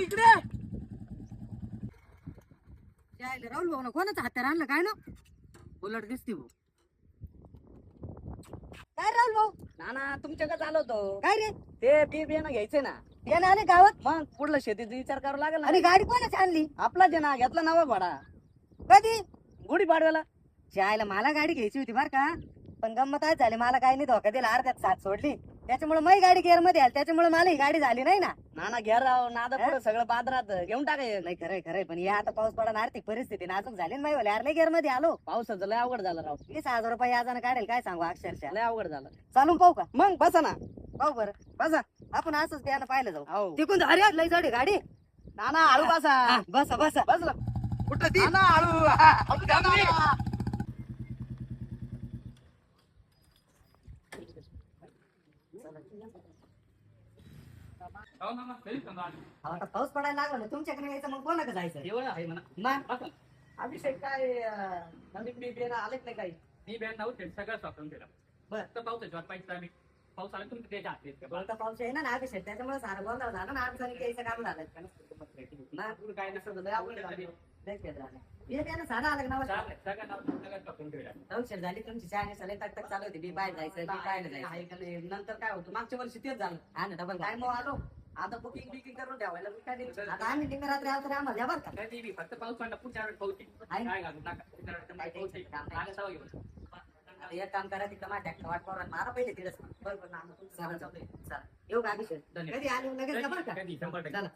इकडे राहुल भाऊ ना कोणाचा हत्यार आणलं काय ना उलट दिसते भाऊ. काय राहुल भाऊ नाना तुमच्याकडे आलो होतो. काय रे ते बी बियाणं घ्यायचंय ना. याने आले गावात मग पुढलं शेतीचा विचार करावा लागेल आणि ना. गाडी कोणाची आणली आपलाच आहे ना, घेतला नवा भाडा कधी गुढी पाडव्याला. जायला मला गाडी घ्यायची होती बर का पण गंमत आज झाली मला काही नाही धोका दिला अर्ध्यात साथ सोडली त्याच्यामुळे माझी गाडी गेअर मध्ये आली त्याच्यामुळे मला ही गाडी झाली नाही ना. नाना घ्या राव नादा पुढे सगळं बाजारात घेऊन टाकाय. नाही खरंय खरंय पण या आता पाऊस पडा आर्थिक परिस्थिती नाजूक झाली ना माहिती यार लय गेअर मध्ये आलो. पावसाचं लय अवघड झालं राव. 20,000 रुपये याजानं काढेल काय सांगू अक्षरशः लय अवघड झालं. चालून पाहू का मग बसा ना. पाहू बरं बसा. आपण असंच बियाणं पाहिलं जाऊ हो तिकून अरे लय जड आहे गाडी. नाना हळू बसा. बसा बसा बसला कुठं ती नाना हळू. आता पाऊस पडायला लागला ना तुमच्याकडे यायचं मग कोणाकडे जायचं जेवण आहे म्हणा. मग बसा. अभिषेक काय नवीन बी बियाणं आलेच नाही काही. मी बँड नव्हते सगळं स्वप्न केलं. बर. तर पावसाची वाट पाहिजे आम्ही. पाऊस आला तुम्ही त्याच्या हाती आहेत का? बोलता पाऊस आहे ना अभिषेक त्याच्यामुळे सारं गोंधळ झाला ना अडचणी यायचं काम झालं ना तुला काय नसतं लय अवघड झालं. लय खेळ झाला. हे त्यानं साधं आलं ना सगळं स्वप्न केलं. नवशेर झाली तुमची चहा सले तक तक चालू होती बी बाहेर जायचं बी बाहेर जायचं आहे का नाही? नंतर काय होतं मागच्या वर्षी तेच झालं. हा ना डबल काय काय मग आलो आता बुकिंग बिकिंग करून ठेवायला मी काय टेन्शन. आता आम्ही लिंग रात्री आलो तरी आम्हाला द्या बरं का कधी बी फक्त पाऊस पडला पुढच्या वेळेस पाऊस येईल. आहे. काय घालू नका. पुढच्या वेळेस नाही पाऊस येईल. आलं तेव्हा घेऊन. आता एक काम करा तिथं माझ्या वाट पाहून मारा पहिले तिथं बरोबर ना तुमचं चला चालतंय. चला येऊ का अभिषेक धन्यवाद. कधी आलो लगेच का बरं का कधी 100%. चला